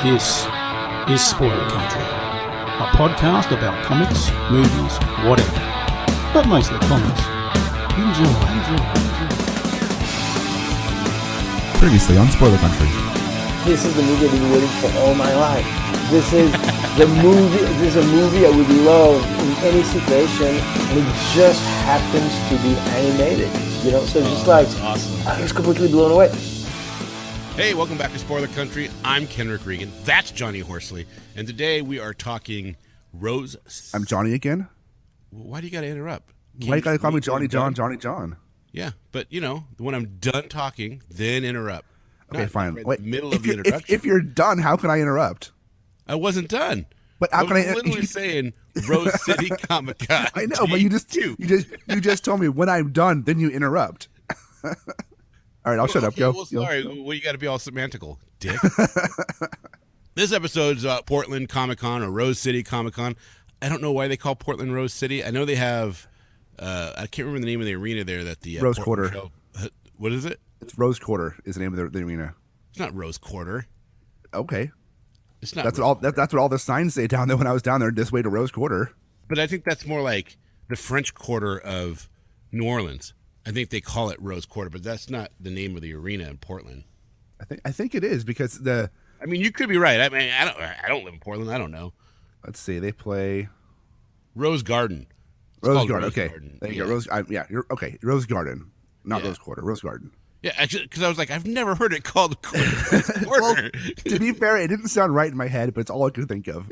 This is Spoiler Country, a podcast about comics, movies, whatever, but mostly comics. Enjoy. Previously on Spoiler Country. This is the movie I've been waiting for all my life. This is the movie. This is a movie I would love in any situation, and it just happens to be animated. You know, so it's just like awesome. I was completely blown away. Hey, welcome back to Spoiler Country. I'm Kenric Regan. That's Johnny Horsley. And today we are talking Rose. I'm Johnny again. Why do you got to interrupt? Why you gotta call me Johnny John? Yeah, but you know, when I'm done talking, then interrupt. Okay, fine. Right Wait, in the middle of the introduction. If you're done, how can I interrupt? I wasn't done. But how I can was I? literally saying Rose City Comic Con. I know, but you just told me when I'm done, then you interrupt. All right, I'll shut up. Okay, Go. Well, sorry. Well, you got to be all semantical, dick. This episode's Portland Comic Con or Rose City Comic Con. I don't know why they call Portland Rose City. I know they have. I can't remember the name of the arena there. That the Rose Portland Quarter. Show, what is it? It's Rose Quarter is the name of the arena. It's not Rose Quarter. Okay, It's not. that's Rose what all the signs say down there when I was down there. This way to Rose Quarter. But I think that's more like the French Quarter of New Orleans. I think they call it Rose Quarter, but that's not the name of the arena in Portland. I think it is because the. I mean, you could be right. I mean, I don't live in Portland. I don't know. Let's see. They play Rose Garden. It's Rose called Garden. Okay, Garden. there you Yeah. go. You're okay. Rose Garden, not Yeah. Rose Quarter. Rose Garden. Yeah, actually, because I was like, I've never heard it called Rose Quarter. To be fair, it didn't sound right in my head, but it's all I could think of.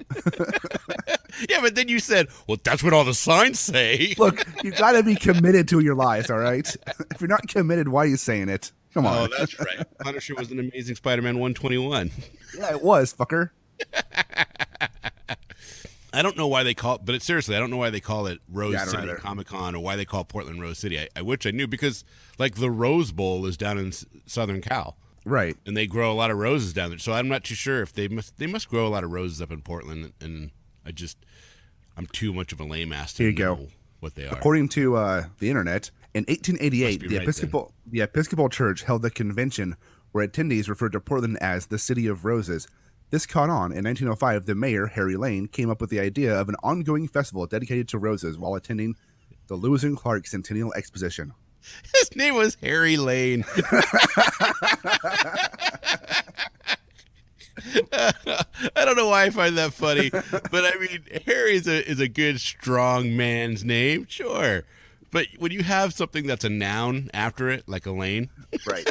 Yeah, but then you said, well, that's what all the signs say. Look, you got to be committed to your lies, all right? If you're not committed, why are you saying it? Come on. Oh, that's right. Punisher was an Amazing Spider-Man 121. Yeah, it was, fucker. I don't know why they call it, but seriously, I don't know why they call it Rose Yeah, I don't City either. Comic Con or why they call Portland Rose City. I wish I knew because, like, the Rose Bowl is down in Southern Cal, Right. and they grow a lot of roses down there. So I'm not too sure if they must grow a lot of roses up in Portland, and I'm too much of a lame ass to Here you know go. what they are. According to the internet, in 1888, Must be right, the Episcopal Church held a convention where attendees referred to Portland as the City of Roses. This caught on. In 1905, the mayor, Harry Lane, came up with the idea of an ongoing festival dedicated to roses while attending the Lewis and Clark Centennial Exposition. His name was Harry Lane. I don't know why I find that funny, but I mean, Harry is a good, strong man's name, sure. But when you have something that's a noun after it, like a lane, Right.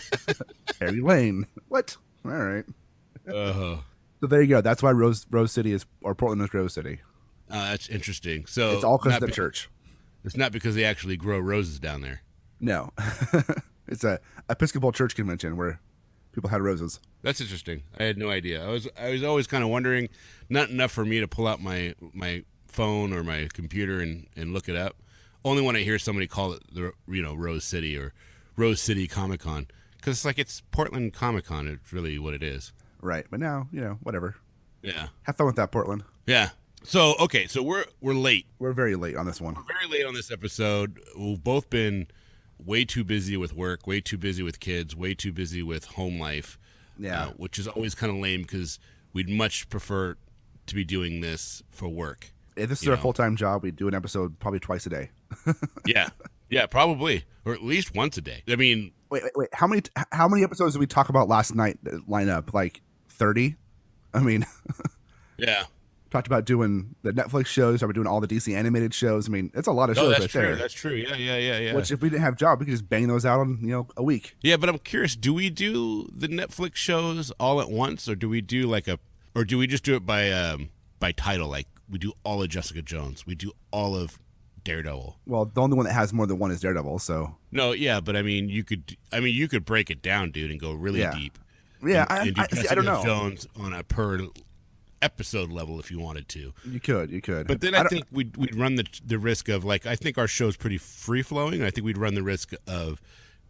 Harry Lane. What? All right. uh, So there you go. That's why Rose City is, or Portland is Rose City. that's interesting. So It's all because not of the be- church. It's not because they actually grow roses down there. No. It's a Episcopal Church convention where people had roses. That's interesting. I had no idea. I was always kind of wondering. Not enough for me to pull out my phone or my computer and look it up. Only when I hear somebody call it the Rose City or Rose City Comic Con, because it's like it's Portland Comic Con. It's really what it is. Right. But now, whatever. Yeah. Have fun with that, Portland. Yeah. So okay. So we're late. We're very late on this one. Very late on this episode. We've both been way too busy with work, way too busy with kids, way too busy with home life. Yeah. Which is always kind of lame because we'd much prefer to be doing this for work. If this is You our know. full-time job, we do an episode probably twice a day. Yeah. Yeah, probably. Or at least once a day. I mean, Wait. How many episodes did we talk about last night that line up? Like 30? I mean, yeah. talked about doing the Netflix shows. Are we doing all the DC animated shows? I mean, it's a lot of Oh, shows that's right true. there. That's true. Yeah. Which, if we didn't have job, we could just bang those out on a week. Yeah, but I'm curious, do we do the Netflix shows all at once or do we do or do we just do it by title? Like we do all of Jessica Jones. We do all of Daredevil. Well, the only one that has more than one is Daredevil. So No, yeah, but I mean, you could break it down, dude, and go really Yeah. deep. yeah, And do I Jessica don't know. Jones on a per episode level if you wanted to. You could. But then I think we'd run the risk of, like, I think our show's pretty free flowing. I think we'd run the risk of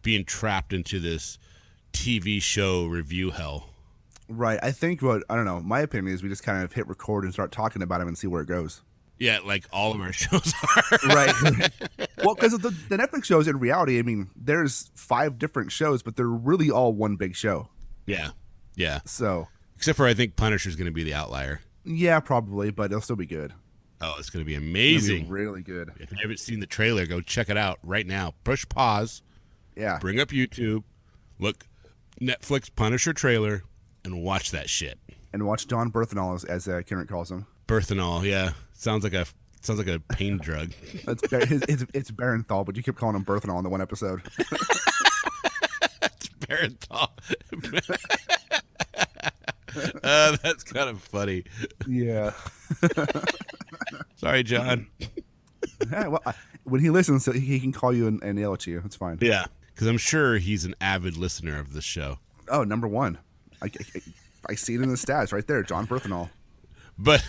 being trapped into this TV show review hell. Right. I think I don't know. My opinion is we just kind of hit record and start talking about them and see where it goes. Yeah, like all of our shows are. Right. Well, because the Netflix shows, in reality, I mean, there's 5 different shows, but they're really all one big show. Yeah. Yeah. So Except for I think Punisher's going to be the outlier. Yeah, probably, but it'll still be good. Oh, it's going to be It'll amazing. be really good. If you haven't seen the trailer, go check it out right now. Push pause. Yeah. Bring up YouTube. Look, Netflix Punisher trailer, and watch that shit. And watch John Berthenol, as Kenric calls him. Berthenol, yeah. Sounds like a pain drug. It's Barenthal, but you kept calling him Berthenol in the one episode. It's Barenthal. That's kind of funny. Yeah. Sorry, John. Yeah, well, when he listens, he can call you and yell at you. It's fine. Yeah, because I'm sure he's an avid listener of this show. Oh, number one. I see it in the stats right there, John Berthenol. But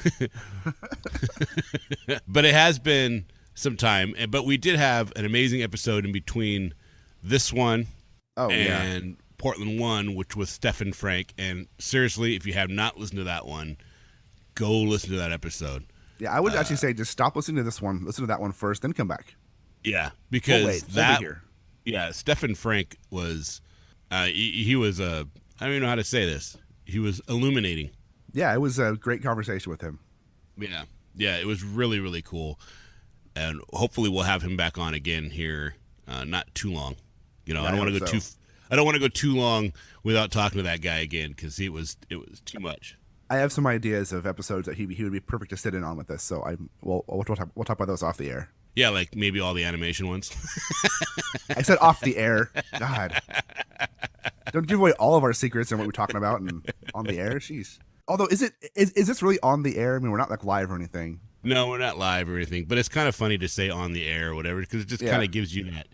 but it has been some time. But we did have an amazing episode in between this one and Portland 1, which was Stephen Frank. And seriously, if you have not listened to that one, go listen to that episode. Yeah, I would actually say just stop listening to this one, listen to that one first, then come back. Yeah, because that here. Yeah, Stephen Frank was he was I don't even know how to say this. He was illuminating. Yeah, it was a great conversation with him. Yeah, it was really, really cool, and hopefully we'll have him back on again here, not too long. You know, I don't want to go too long without talking to that guy again because it was too much. I have some ideas of episodes that he would be perfect to sit in on with us. So we'll talk about those off the air. Yeah, like maybe all the animation ones. I said off the air. God, don't give away all of our secrets and what we're talking about and on the air. Jeez. Although, is this really on the air? I mean, we're not like live or anything. No, we're not live or anything. But it's kind of funny to say on the air or whatever because it just kind of gives you that,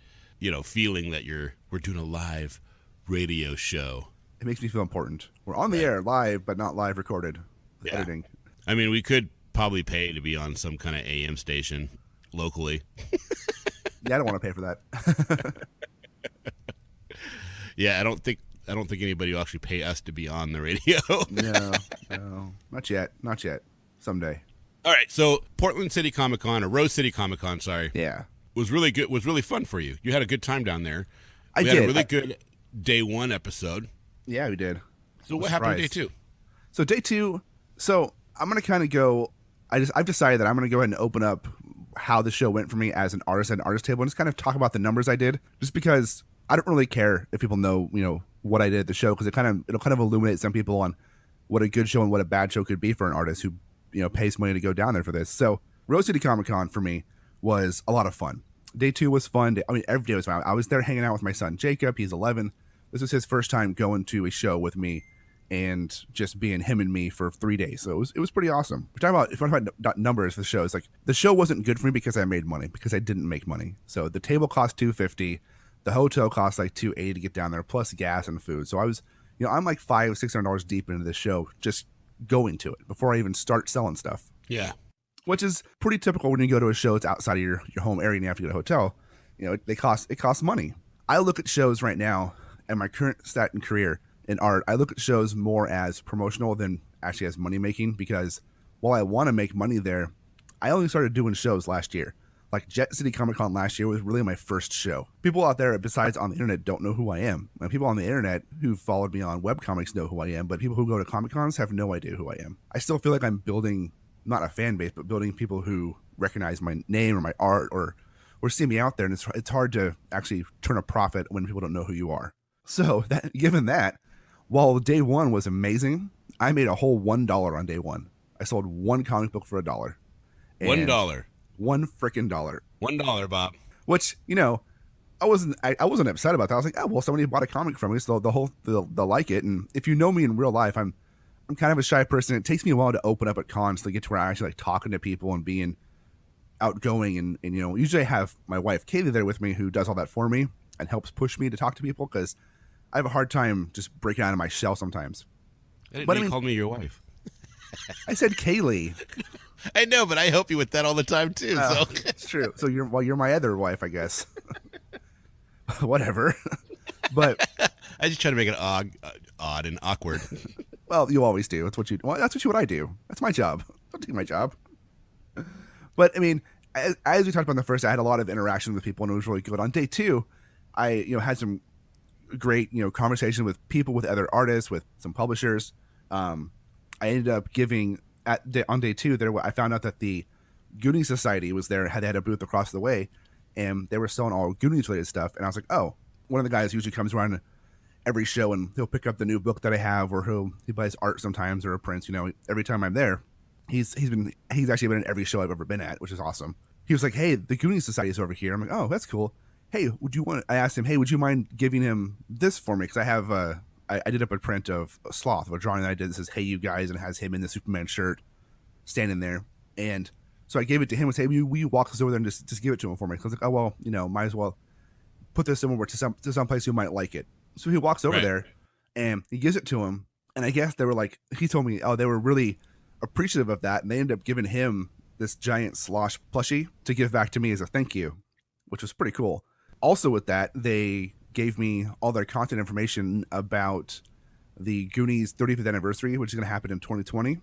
feeling that we're doing a live radio show. It makes me feel important. We're on the air live, but not live recorded. Yeah. Editing. I mean, we could probably pay to be on some kind of AM station locally. Yeah, I don't want to pay for that. Yeah, I don't think anybody will actually pay us to be on the radio. No, not yet. Someday. All right, so Portland City Comic Con, or Rose City Comic Con, sorry. Yeah. Was really good. Was really fun for you. You had a good time down there. We had a really good day 1 episode. Yeah, we did. So what happened day 2? So day 2, I'm going to kind of go, I've decided that I'm going to go ahead and open up how the show went for me as an artist at an artist table and just kind of talk about the numbers I did, just because I don't really care if people know, what I did at the show, because it'll kind of illuminate some people on what a good show and what a bad show could be for an artist who, pays money to go down there for this. So Rose City Comic Con for me was a lot of fun. Day 2 was fun. Every day was fun. I was there hanging out with my son, Jacob. He's 11. This was his first time going to a show with me and just being him and me for 3 days. So it was pretty awesome. If we're talking about numbers for the show, it's like the show wasn't good for me because I made money, because I didn't make money. So the table cost $250. The hotel cost like $280 to get down there, plus gas and food. So I was, I'm like $500-$600 deep into this show, just going to it before I even start selling stuff. Yeah. Which is pretty typical when you go to a show that's outside of your home area and you have to get a hotel. It costs money. I look at shows right now at my current stat and career in art. I look at shows more as promotional than actually as money making, because while I want to make money there, I only started doing shows last year. Like Jet City Comic Con last year was really my first show. People out there, besides on the internet, don't know who I am. And people on the internet who followed me on webcomics know who I am, but people who go to Comic Cons have no idea who I am. I still feel like I'm building, not a fan base, but building people who recognize my name or my art or see me out there. And it's hard to actually turn a profit when people don't know who you are. So given that, while day 1 was amazing, I made a whole $1 on day 1. I sold one comic book for $1. $1. $1 freaking dollar. $1, Bob. Which, I wasn't upset about that. I was like, oh, well, somebody bought a comic from me, so they'll like it. And if you know me in real life, I'm kind of a shy person. It takes me a while to open up at cons to get to where I actually like talking to people and being outgoing. And usually I have my wife Kaylee there with me, who does all that for me and helps push me to talk to people, because I have a hard time just breaking out of my shell sometimes. I didn't know you called me your wife. I said Kaylee. I know, but I help you with that all the time too. So it's true. So you're my other wife, I guess. Whatever. But I just try to make it odd and awkward. Well, you always do. That's what I do. That's my job. Don't do my job. But I mean, as we talked about in the first, I had a lot of interaction with people, and it was really good. On day 2, I had some great conversation with people, with other artists, with some publishers. I ended up giving on day 2 there. I found out that the Goonies Society was there. They had a booth across the way, and they were selling all Goonies related stuff. And I was like, oh, one of the guys usually comes around every show and he'll pick up the new book that I have, or he buys art sometimes or a print. Every time I'm there, he's actually been in every show I've ever been at, which is awesome. He was like, hey, the Goonies Society is over here. I'm like, oh, that's cool. Hey, I asked him, hey, would you mind giving him this for me? Because I have I did up a print of a sloth, of a drawing that I did that says, hey, you guys, and it has him in the Superman shirt standing there. And so I gave it to him and said, hey, will you walk us over there and just give it to him for me? Because I was like, oh, well, might as well put this somewhere to some place who might like it. So he walks over there and he gives it to him. And I guess they were like, he told me, they were really appreciative of that. And they ended up giving him this giant slosh plushie to give back to me as a thank you, which was pretty cool. Also with that, they gave me all their content information about the Goonies 35th anniversary, which is going to happen in 2020.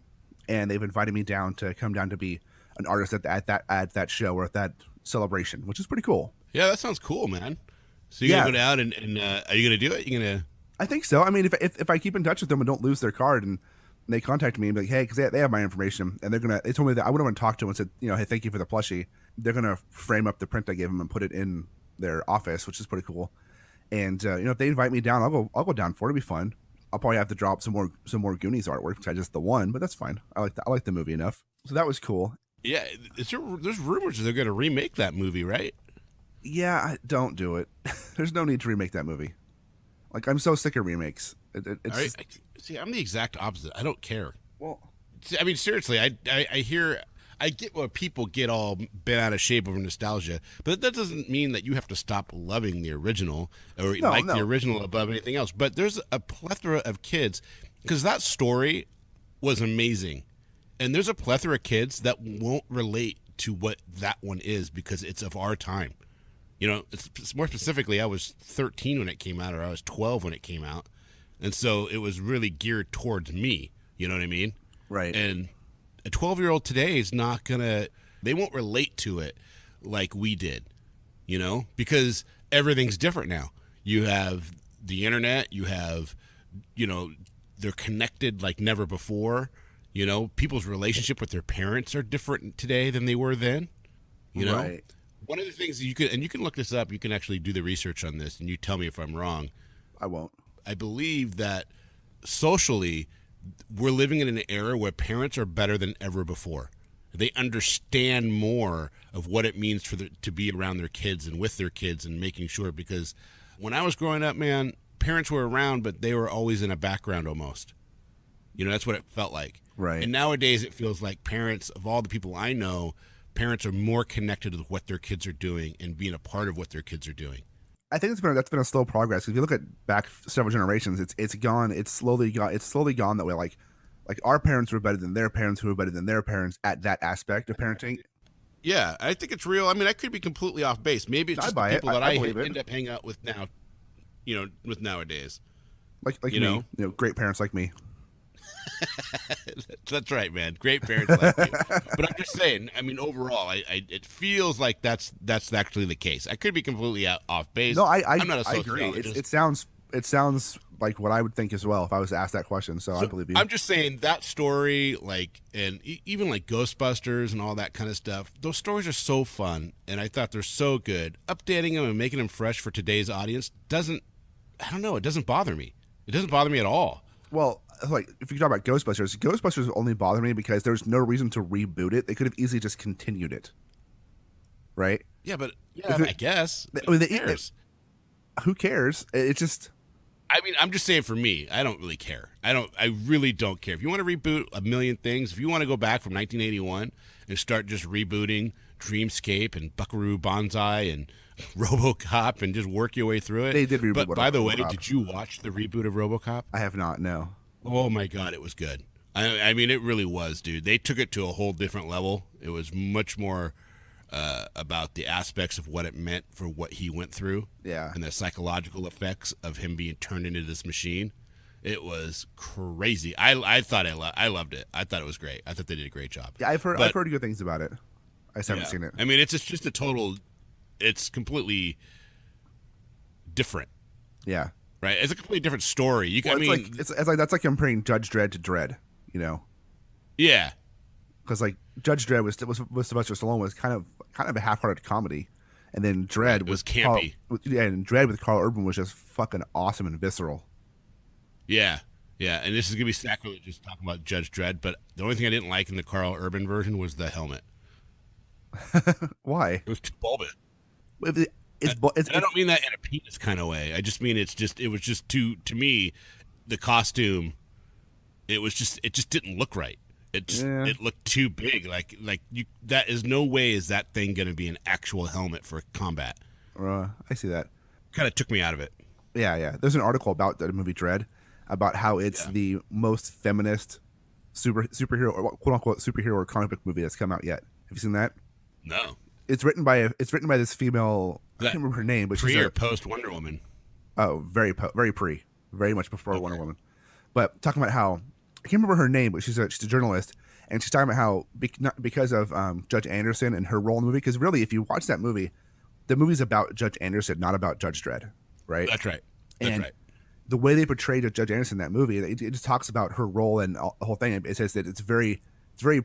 And they've invited me down to come down to be an artist at that show or at that celebration, which is pretty cool. Yeah, that sounds cool, man. So you're gonna go down and are you gonna do it? You're gonna? I think so. I mean, if I keep in touch with them and don't lose their card, and they contact me and be like, hey, because they have my information, and they told me that I would have talked to them and said, hey, thank you for the plushie. They're gonna frame up the print I gave them and put it in their office, which is pretty cool. And if they invite me down, I'll go down for it. It'll be fun. I'll probably have to drop some more Goonies artwork besides just the one, but that's fine. I like the movie enough, so that was cool. Yeah, there's rumors that they're gonna remake that movie, right? Yeah, don't do it. There's no need to remake that movie. Like, I'm so sick of remakes. See, I'm the exact opposite. I don't care. Well, I mean, seriously, I get why people get all bent out of shape over nostalgia, but that doesn't mean that you have to stop loving the original or the original above anything else. But there's a plethora of kids, because that story was amazing, and there's a plethora of kids that won't relate to what that one is because it's of our time. It's more specifically, I was 13 when it came out, or I was 12 when it came out, and so it was really geared towards me. You know what I mean? Right. And a 12-year-old today is not they won't relate to it like we did, because everything's different now. You have the internet, you have, they're connected like never before. People's relationship with their parents are different today than they were then. Right. One of the things you can look this up, you can actually do the research on this, and you tell me if I'm wrong. I won't. I believe that socially, we're living in an era where parents are better than ever before. They understand more of what it means to be around their kids and with their kids and making sure, because when I was growing up, man, parents were around, but they were always in a background almost. That's what it felt like. Right. And nowadays it feels like parents, of all the people I know, parents are more connected with what their kids are doing and being a part of what their kids are doing. I think that's been a slow progress. If you look at back several generations, it's slowly gone that way. Like our parents were better than their parents, who were better than their parents at that aspect of parenting. Yeah, I think it's real. I mean, I could be completely off base. Maybe it's just the people that I end up hanging out with now, with nowadays. Like me, great parents like me. That's right, man. Great parents like you. But I'm just saying, I mean, overall, it feels like that's actually the case. I could be completely off base. No, I'm not a sociologist. It sounds like what I would think as well if I was asked that question. So I believe you. I'm just saying that story, and even like Ghostbusters and all that kind of stuff. Those stories are so fun, and I thought they're so good. Updating them and making them fresh for today's audience it doesn't bother me. It doesn't bother me at all. Well, like, if you talk about Ghostbusters only bother me because there's no reason to reboot it. They could have easily just continued it, right? Yeah, but I guess. Who cares? Who cares? It's just. I mean, I'm just saying, for me, I don't really care. I really don't care. If you want to reboot a million things, if you want to go back from 1981 and start just rebooting Dreamscape and Buckaroo Banzai and RoboCop and just work your way through it. They did reboot. But by the way, did you watch the reboot of RoboCop? I have not. No. Oh my God, it was good. I mean, it really was, dude. They took it to a whole different level. It was much more about the aspects of what it meant for what he went through. Yeah. And the psychological effects of him being turned into this machine. It was crazy. I thought I loved it. I thought it was great. I thought they did a great job. Yeah, I've heard good things about it. I just haven't seen it. I mean, it's just it's completely different. Yeah. right? It's a completely different story. You can, Well, it's like that's like comparing Judge Dredd to Dredd, you know? yeah, Because like Judge Dredd was Sylvester Stallone was kind of a half-hearted comedy, and then Dredd was campy. And Dredd with Carl Urban was just fucking awesome and visceral. yeah, yeah. And this is gonna be sacrilegious talking about Judge Dredd, but the only thing I didn't like in the Carl Urban version was the helmet. Why? It was too bulbous. It's I don't mean that in a penis kind of way. I just mean it was just too, to me, the costume. It just didn't look right. It looked too big. Like you. That is no way is that thing going to be an actual helmet for combat. I see that. Kind of took me out of it. Yeah. There's an article about the movie Dredd, about how it's the most feminist superhero or quote unquote superhero or comic book movie that's come out yet. Have you seen that? No. It's written by this female. I can't remember her name, but pre she's or post Wonder Woman. Oh, very much before Wonder Woman. But talking about how I can't remember her name, but she's a journalist, and she's talking about how because of Judge Anderson and her role in the movie. Because really, if you watch that movie, the movie's about Judge Anderson, not about Judge Dredd, right? That's right. The way they portrayed Judge Anderson in that movie, it just talks about her role and the whole thing. It says that it's very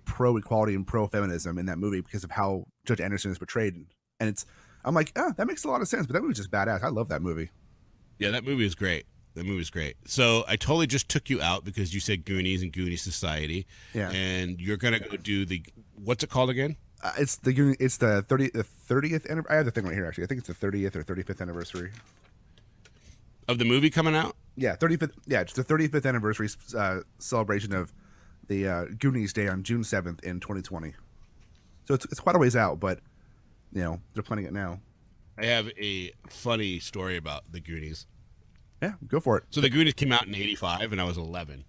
pro equality and pro feminism in that movie because of how Judge Anderson is portrayed, and I'm like, oh, that makes a lot of sense. But that movie's just badass. I love that movie. Yeah, that movie is great. So I totally just took you out because you said Goonies and Goonies Society. Yeah. And you're gonna go do what's it called again? It's the 30th anniversary. I have the thing right here actually. I think it's the 30th or 35th anniversary of the movie coming out. Yeah, 35th. Yeah, it's the 35th anniversary celebration of the Goonies Day on June 7th in 2020. So it's quite a ways out, but they're planning it now. I have a funny story about the Goonies. Yeah, go for it. So the Goonies came out in '85, and I was 11.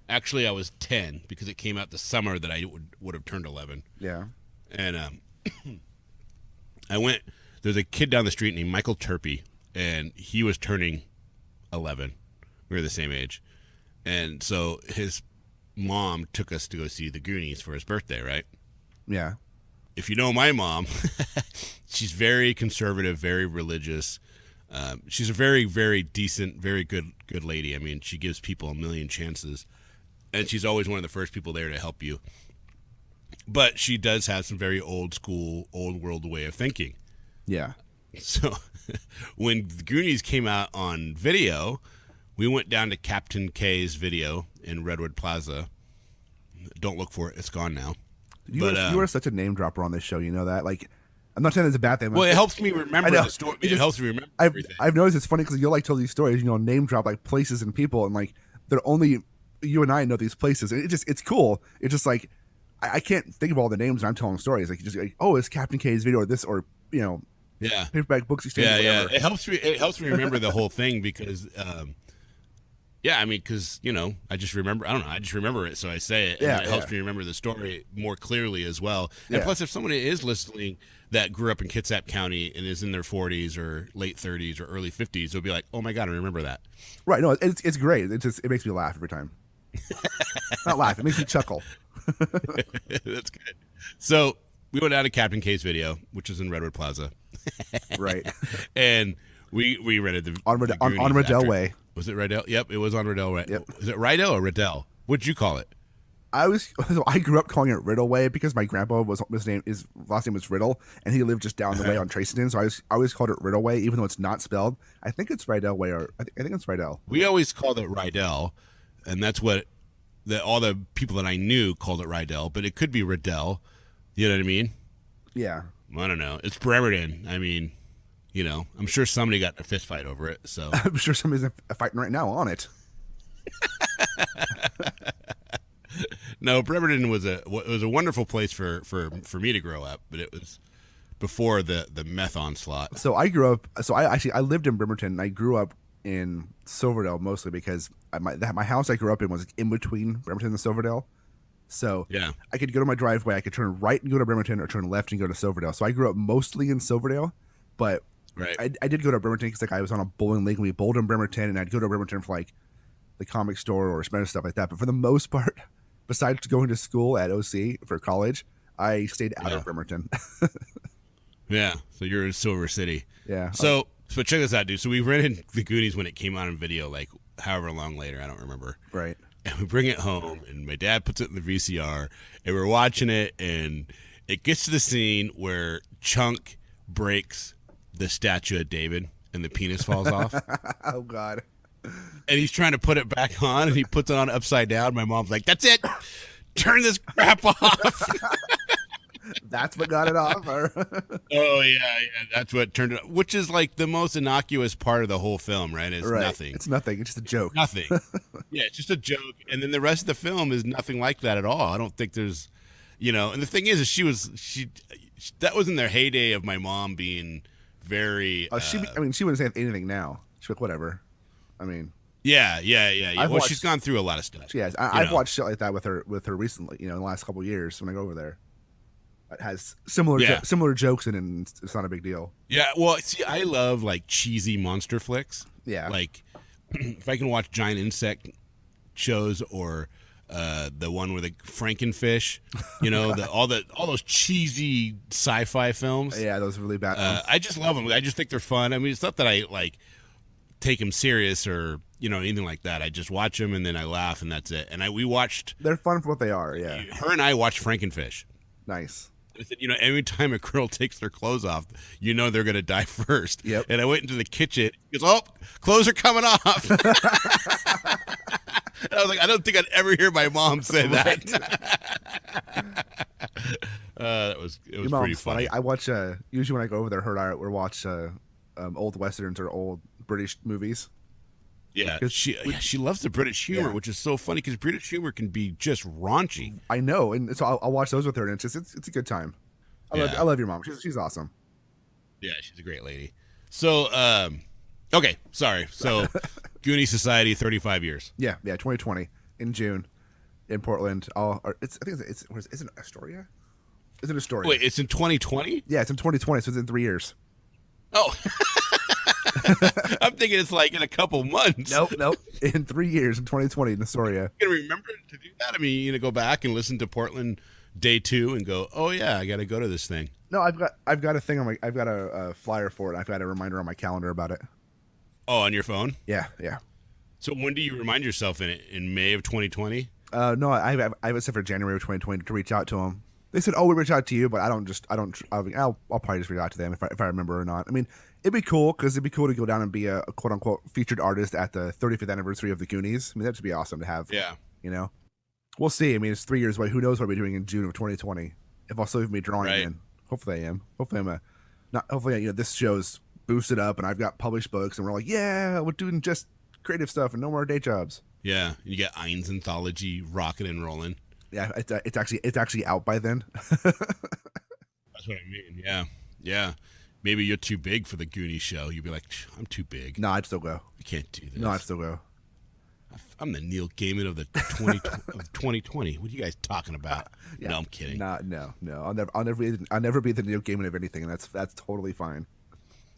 Actually, I was 10 because it came out the summer that I would have turned 11. Yeah. And I went. There's a kid down the street named Michael Turpey, and he was turning 11. We were the same age, and so his mom took us to go see the Goonies for his birthday, right? Yeah. If you know my mom, she's very conservative, very religious. She's a very, very decent, very good lady. I mean, she gives people a million chances, and she's always one of the first people there to help you. But she does have some very old school, old world way of thinking. Yeah. So when the Goonies came out on video, we went down to Captain K's video in Redwood Plaza. Don't look for it. It's gone now. You are such a name dropper on this show. You know that? Like, I'm not saying it's a bad thing. Well, it helps me remember the story. It helps me remember everything. I've noticed it's funny because you'll like tell these stories, name drop like places and people, and like they're only you and I know these places. And it's cool. It's just like I can't think of all the names when I'm telling stories. Like just like, oh, it's Captain K's video or this or yeah, Paperback Books Exchange. Yeah. It helps me remember the whole thing because. Yeah, I mean, because, I just remember, I don't know, I just remember it, so I say it, and it helps me remember the story more clearly as well. And plus, if somebody is listening that grew up in Kitsap County and is in their 40s or late 30s or early 50s, they'll be like, oh my God, I remember that. Right, no, it's great. It makes me laugh every time. Not laugh, it makes me chuckle. That's good. So, we went out to Captain K's video, which is in Redwood Plaza. Right. And we rented the on Riddell Way. Was it Riddell? Yep, it was on Riddell. Right? Yep. Is it Riddell or Riddell? What'd you call it? I grew up calling it Riddle Way because my grandpa his last name was Riddle, and he lived just down the way on Tracington. So I always called it Riddle Way, even though it's not spelled. I think it's Riddell Way, or I think it's Riddell. We always called it Riddell, and that's what all the people that I knew called it Riddell, but it could be Riddell. You know what I mean? Yeah. I don't know. It's Bremerton. I mean. I'm sure somebody got in a fist fight over it. So I'm sure somebody's fighting right now on it. No, Bremerton was a wonderful place for me to grow up, but it was before the meth onslaught. So I grew up. So I lived in Bremerton. I grew up in Silverdale mostly because my house I grew up in was in between Bremerton and Silverdale. So yeah, I could go to my driveway. I could turn right and go to Bremerton, or turn left and go to Silverdale. So I grew up mostly in Silverdale, but. Right. I did go to Bremerton because I was on a bowling league and we bowled in Bremerton, and I'd go to Bremerton for like the comic store or stuff like that. But for the most part, besides going to school at OC for college, I stayed out of Bremerton. Yeah. So you're in Silver City. Yeah. So So check this out, dude. So we rented The Goonies when it came out on video, like however long later, I don't remember. Right. And we bring it home, and my dad puts it in the VCR, and we're watching it, and it gets to the scene where Chunk breaks the statue of David, and the penis falls off. Oh, God. And he's trying to put it back on, and he puts it on upside down. My mom's like, "That's it. Turn this crap off." That's what got it off. Oh yeah, that's what turned it. Which is like the most innocuous part of the whole film, right? It's Right. nothing. It's nothing. It's just a joke. Nothing. Yeah, it's just a joke, and then the rest of the film is nothing like that at all. I don't think there's, And the thing is she that was in their heyday of my mom being very. She wouldn't say anything now. She's like, whatever. I mean. Yeah. Well, she's gone through a lot of stuff. She has. I've watched shit like that with her recently. In the last couple of years when I go over there. It has similar jokes in it, and it's not a big deal. Yeah, well, see, I love like cheesy monster flicks. Yeah. Like if I can watch giant insect shows or the one with the Frankenfish, all those cheesy sci-fi films. Yeah, those are really bad ones. I just love them. I just think they're fun. I mean, it's not that I like take them serious or anything like that. I just watch them and then I laugh and that's it. And we watched. They're fun for what they are. Yeah. Her and I watched Frankenfish. Nice. I said, every time a girl takes their clothes off, they're going to die first. Yep. And I went into the kitchen. He goes, "Oh, clothes are coming off." And I was like, I don't think I'd ever hear my mom say that. It was pretty funny. I watch, usually when I go over there, her and I will watch old Westerns or old British movies. Yeah, she loves the British humor, which is so funny because British humor can be just raunchy. I know, and so I'll watch those with her, and it's a good time. I love your mom. She's awesome. Yeah, she's a great lady. So, okay, sorry. So, Goonie Society, 35 years. Yeah, 2020 in June in Portland. I think it's is it Astoria? Is it Astoria? Wait, it's in 2020? Yeah, it's in 2020, so it's in 3 years. Oh. I'm thinking it's like in a couple months. Nope. In 3 years, in 2020, in Astoria. You gonna remember to do that? I mean, go back and listen to Portland Day 2 and go, "Oh yeah, I got to go to this thing." No, I've got a thing on I've got a flyer for it. I've got a reminder on my calendar about it. Oh, on your phone? Yeah. So when do you remind yourself in May of 2020? No, I have it set for January of 2020 to reach out to them. They said, "Oh, we reach out to you," but I'll probably just reach out to them if I remember or not. I mean, it'd be cool because it'd be cool to go down and be a quote unquote featured artist at the 35th anniversary of the Goonies. I mean, that'd be awesome to have. Yeah. We'll see. I mean, it's 3 years away. Who knows what I'll be doing in June of 2020? If I'll still be drawing Right. in. Hopefully I am. Hopefully this show's boosted up and I've got published books and we're like, yeah, we're doing just creative stuff and no more day jobs. Yeah, you get Ein's anthology rocking and rolling. Yeah, it's actually out by then. That's what I mean. Yeah. Maybe you're too big for the Goonies show. You'd be like, "I'm too big. No, I'd still go. I can't do this. No, I'd still go. I'm the Neil Gaiman of the 2020. What are you guys talking about?" Yeah. No, I'm kidding. No. I'll never be the Neil Gaiman of anything, and that's totally fine.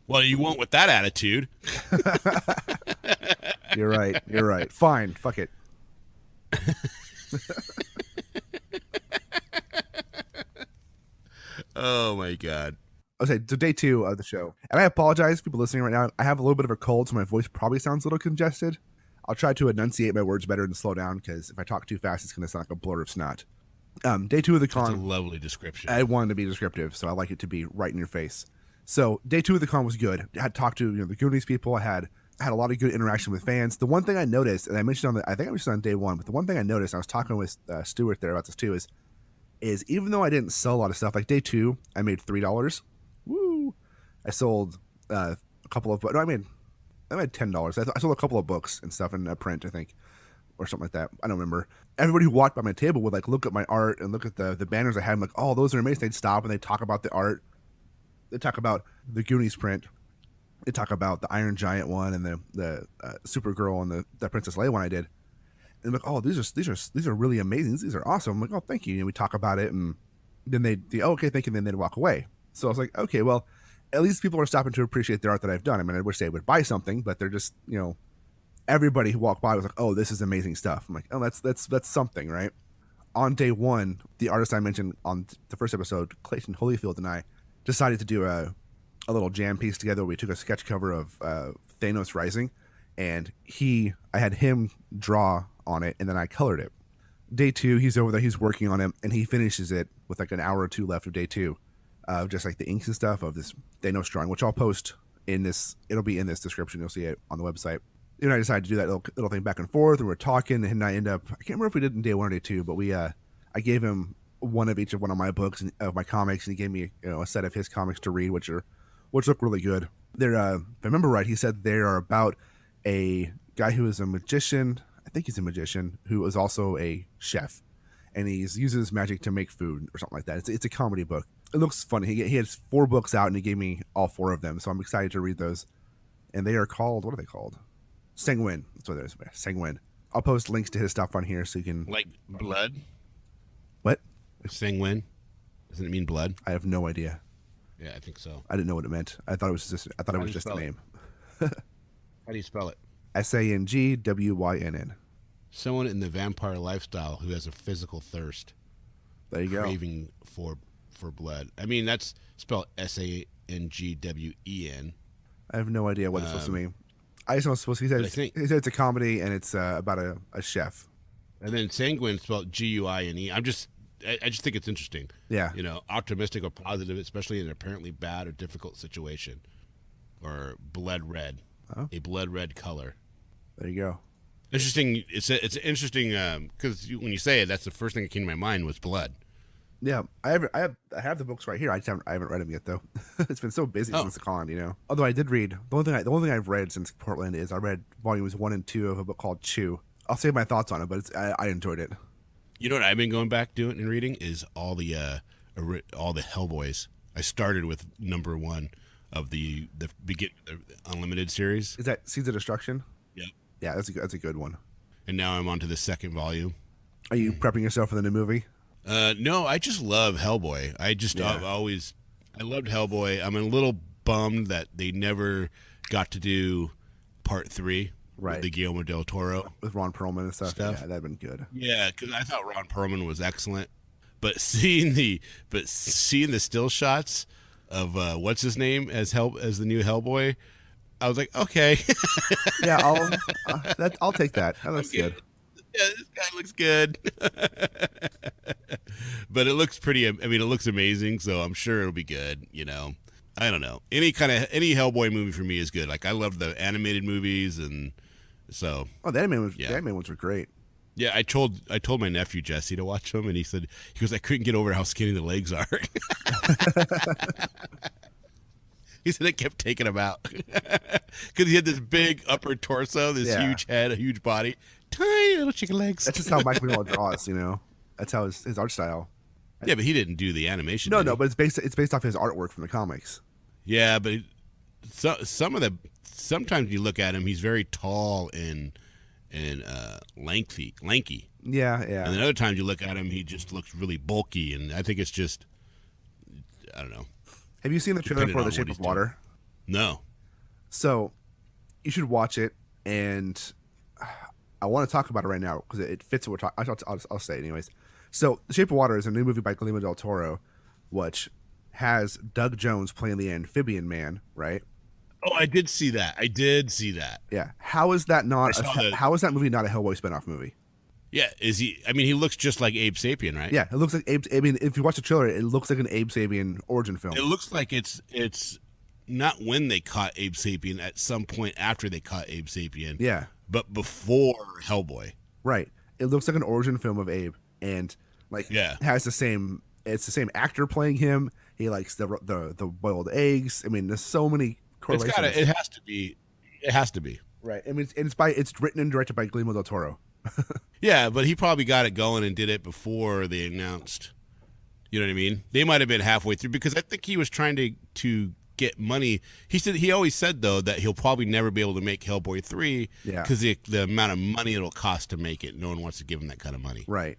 Well, you won't with that attitude. You're right. Fine. Fuck it. Oh my God. Okay, so day 2 of the show. And I apologize for people listening right now. I have a little bit of a cold, so my voice probably sounds a little congested. I'll try to enunciate my words better and slow down, because if I talk too fast, it's going to sound like a blur of snot. Day 2 of the con. That's a lovely description. I wanted to be descriptive, so I like it to be right in your face. So day 2 of the con was good. I had talked to the Goonies people. I had a lot of good interaction with fans. The one thing I noticed, and I mentioned I think I mentioned on day 1, but the one thing I noticed, and I was talking with Stuart there about this too, is even though I didn't sell a lot of stuff, like day 2, I made $3. Woo! I sold a couple of, I made $10. I sold a couple of books and stuff in print, I think, or something like that. I don't remember. Everybody who walked by my table would look at my art and look at the banners I had. I'm like, "Oh, those are amazing." They'd stop and they'd talk about the art. They talk about the Goonies print. They talk about the Iron Giant one and the Supergirl and the Princess Leia one I did. And I'm like, "Oh, these are really amazing. These are awesome." I'm like, "Oh, thank you." And we talk about it, and then oh, okay, thank you. And then they'd walk away. So I was like, okay, well, at least people are stopping to appreciate the art that I've done. I mean, I wish they would buy something, but they're just, everybody who walked by was like, "Oh, this is amazing stuff." I'm like, "Oh, that's something, right?" On day 1, the artist I mentioned on the first episode, Clayton Holyfield, and I decided to do a little jam piece together. We took a sketch cover of Thanos Rising, and I had him draw on it, and then I colored it. Day 2, he's over there, he's working on it, and he finishes it with like an hour or two left of day 2, just like the inks and stuff of this Thanos drawing, which I'll post in this. It'll be in this description. You'll see it on the website. And I decided to do that little thing back and forth, and we're talking, and I can't remember if we did in day 1 or day 2, but I gave him one of each of one of my books of my comics, and he gave me a set of his comics to read, which look really good. They're if I remember right, he said they are about a guy who is a magician. I think he's a magician who is also a chef, and he uses magic to make food or something like that. It's a comedy book. It looks funny. He has 4 books out, and he gave me all 4 of them, so I'm excited to read those. And they are called, what are they called? Sanguine. That's what it is. Sanguine. I'll post links to his stuff on here so you can. Like blood? What? Sanguine? Doesn't it mean blood? I have no idea. Yeah, I think so. I didn't know what it meant. I thought it was just a name. How do you spell it? Sangwynn. Someone in the vampire lifestyle who has a physical thirst. There you go. Craving for blood. I mean, that's spelled Sangwyen. I have no idea what it's supposed to mean. I just know it's supposed to. He said it's a comedy, and it's about a chef. And then sanguine spelled Guine. I just think it's interesting. Yeah. Optimistic or positive, especially in an apparently bad or difficult situation. Or blood red. Oh. A blood red color. There you go. Interesting. It's interesting because when you say it, that's the first thing that came to my mind was blood. Yeah, I have the books right here. I haven't read them yet though. It's been so busy since the con, Although I did read the only thing I've read since Portland is I read volumes 1 and 2 of a book called Chew. I'll save my thoughts on it, but I enjoyed it. You know what I've been going back doing and reading is all the Hellboys. I started with number 1 of the Unlimited series. Is that Seeds of Destruction? Yeah. Yeah, that's a good one. And now I'm on to the second volume. Are you prepping yourself for the new movie? No, I just love Hellboy. I loved Hellboy. I'm a little bummed that they never got to do part 3 with the Guillermo del Toro with Ron Perlman and stuff. Yeah, that'd been good. Yeah, because I thought Ron Perlman was excellent, but seeing the still shots of what's his name as the new Hellboy, I was like, okay, yeah, I'll take that. That looks good. Yeah, this guy looks good. But it looks pretty, it looks amazing, so I'm sure it'll be good, I don't know. Any Hellboy movie for me is good. Like, I love the animated movies, and so. Oh, the animated ones were great. Yeah, I told my nephew Jesse to watch them, and he goes, I couldn't get over how skinny the legs are. He said it kept taking him out. Because he had this big upper torso, this huge head, a huge body. Tiny little chicken legs. That's just how Mike Mignola draws, That's how his art style. Yeah, but he didn't do the animation. No, but it's based off his artwork from the comics. Yeah, but sometimes you look at him, he's very tall and lanky. Yeah. And then other times you look at him, he just looks really bulky, and I think it's just, I don't know. Have you seen the trailer for The Shape of Water? No. So, you should watch it, and I want to talk about it right now because it fits what we're talking. I'll say it anyways. So, The Shape of Water is a new movie by Guillermo del Toro, which has Doug Jones playing the amphibian man, right? Oh, I did see that. Yeah. How is that movie not a Hellboy spinoff movie? Yeah, is he? He looks just like Abe Sapien, right? Yeah, it looks like Abe. If you watch the trailer, it looks like an Abe Sapien origin film. It looks like it's not when they caught Abe Sapien, at some point after they caught Abe Sapien. Yeah, but before Hellboy. Right. It looks like an origin film of Abe, and has the same. It's the same actor playing him. He likes the boiled eggs. There's so many correlations. It has to be. It has to be. Right. It's written and directed by Guillermo del Toro. Yeah, but he probably got it going and did it before they announced. You know what I mean? They might have been halfway through, because I think he was trying to get money. He always said though that he'll probably never be able to make Hellboy 3 because the amount of money it'll cost to make it. No one wants to give him that kind of money. Right.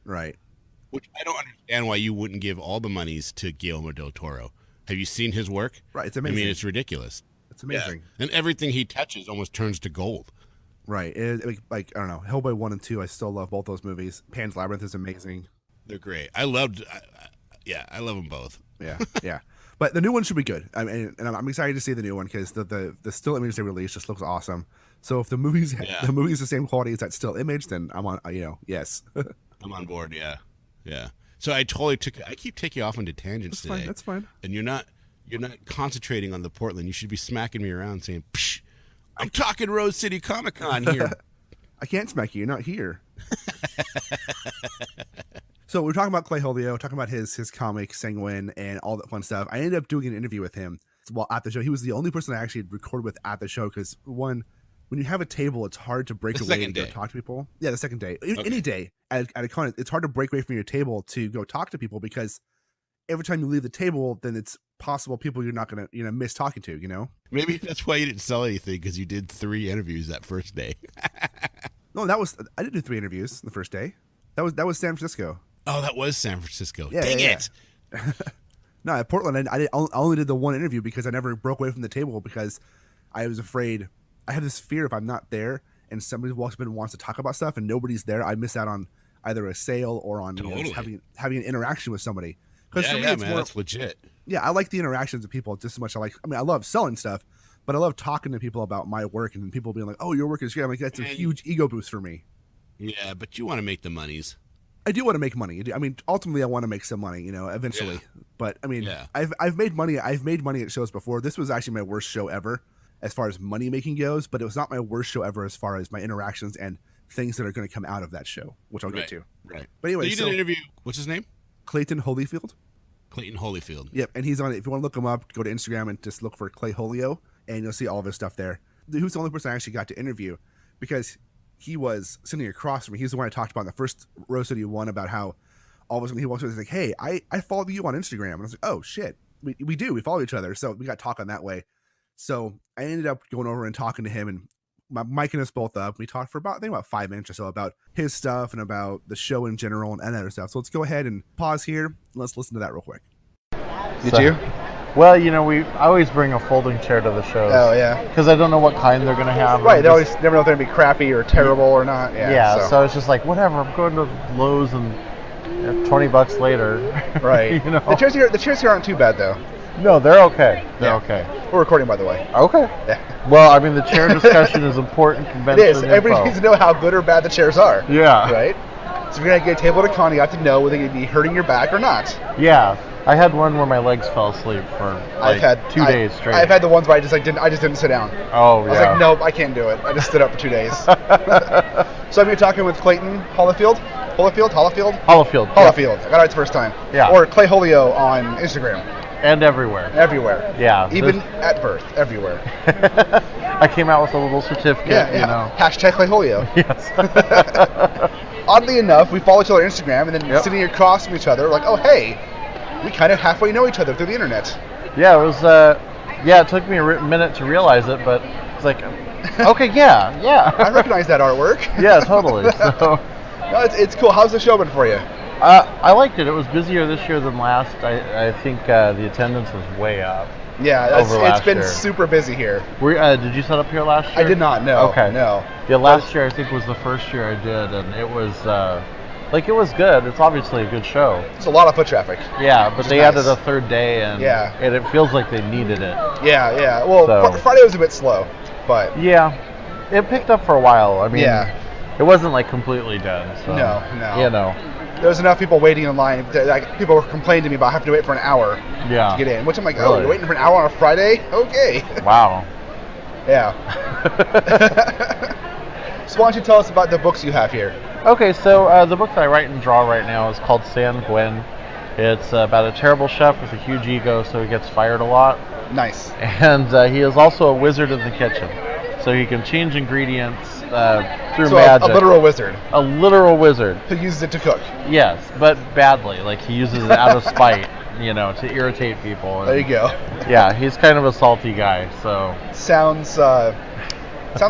Which I don't understand why you wouldn't give all the monies to Guillermo del Toro. Have you seen his work? Right, it's amazing. It's ridiculous. It's amazing. Yeah. And everything he touches almost turns to gold. Right. I don't know. Hellboy 1 and 2, I still love both those movies. Pan's Labyrinth is amazing. They're great. I love them both. Yeah. But the new one should be good. I mean, and I'm excited to see the new one because the still image they released just looks awesome. So if the movie's the same quality as that still image, then I'm on. Yes. I'm on board. Yeah, yeah. So I keep taking you off into tangents today. That's fine. And you're not concentrating on the Portland. You should be smacking me around saying, Psh, I'm talking Rose City Comic Con here. I can't smack you. You're not here. So we're talking about Clay Holio, talking about his comic, Sanguine, and all that fun stuff. I ended up doing an interview with him while at the show. He was the only person I actually recorded with at the show because, when you have a table, it's hard to break away and go talk to people. Yeah, the second day. Okay. Any day at a con, it's hard to break away from your table to go talk to people because every time you leave the table, then it's possible people you're not going to miss talking to, Maybe that's why you didn't sell anything, because you did 3 interviews that first day. No, I didn't do 3 interviews the first day. That was San Francisco. Oh, that was San Francisco. Yeah, Dang it. No, at Portland, I only did the 1 interview because I never broke away from the table because I was afraid. I have this fear if I'm not there and somebody walks up and wants to talk about stuff and nobody's there, I miss out on either a sale or on having an interaction with somebody. Yeah, man, that's legit. Yeah, I like the interactions with people just as much. I love selling stuff, but I love talking to people about my work and people being like, "Oh, your work is great." I'm like, that's a huge ego boost for me. Yeah, but you want to make the monies. I do want to make money. I mean, ultimately, I want to make some money, eventually. Yeah. But I mean, I've made money. I've made money at shows before. This was actually my worst show ever, as far as money making goes. But it was not my worst show ever as far as my interactions and things that are going to come out of that show, which I'll get to. Right. But anyway, so you did an interview. What's his name? Clayton Holyfield. Clayton Holyfield. Yep, and he's on it. If you want to look him up, go to Instagram and just look for Clay Holio, and you'll see all of his stuff there. Who's the only person I actually got to interview because he was sitting across from me. He's the one I talked about in the first Rose City one about how all of a sudden he walks over and he's like, "Hey, I followed you on Instagram." And I was like, "Oh shit, we do. We follow each other." So we got talking that way. So I ended up going over and talking to him and micing us both up. We talked for about 5 minutes or so about his stuff and about the show in general and other stuff. So let's go ahead and pause here. And let's listen to that real quick. Did you? Well, I always bring a folding chair to the shows. Oh, yeah. Because I don't know what kind they're going to have. Right, they always never know if they're going to be crappy or terrible or not. Yeah, so it's just like, whatever, I'm going to Lowe's and $20 later. Right. The chairs here aren't too bad, though. No, they're okay. They're okay. We're recording, by the way. Okay. Yeah. Well, I mean, the chair discussion is important. It is. Everybody needs to know how good or bad the chairs are. Yeah. Right? So if you're going to get a table at a con, you have to know whether you'd be hurting your back or not. Yeah. I had one where my legs fell asleep for 2 days straight. I've had the ones where I just didn't sit down. Oh, yeah. I was like, nope, I can't do it. I just stood up for 2 days. So I'm talking with Clayton Holyfield. Holyfield. I got it right the first time. Yeah. Or Clay Holio on Instagram. And everywhere. Yeah. Even at birth, everywhere. I came out with a little certificate, Hashtag Clay Holio. Yes. Oddly enough, we follow each other on Instagram, and then sitting across from each other, like, oh, hey, we kind of halfway know each other through the internet. Yeah, it was, it took me a minute to realize it, but it's like, okay, yeah. I recognize that artwork. Yeah, totally. So, no, it's cool. How's the show been for you? I liked it. It was busier this year than last. I think the attendance was way up. Yeah, it's been super busy here. Did you set up here last year? I did not, no. Okay. No. Yeah, last year I think was the first year I did, and it was it was good. It's obviously a good show. It's a lot of foot traffic. Yeah, but they added a third day, and it feels like they needed it. Yeah. Well, Friday was a bit slow, but yeah, it picked up for a while. I mean, it wasn't like completely done. So, no. There was enough people waiting in line. People were complaining to me about having to wait for an hour to get in, which I'm like, oh, you're waiting for an hour on a Friday? Okay. Wow. Yeah. So why don't you tell us about the books you have here? Okay, so the book that I write and draw right now is called Sanguine. It's about a terrible chef with a huge ego, so he gets fired a lot. Nice. And he is also a wizard in the kitchen. So he can change ingredients through so magic. A literal wizard. A literal wizard. Who uses it to cook. Yes, but badly. Like he uses it out of spite, to irritate people. And, there you go. Yeah, he's kind of a salty guy, so. Sounds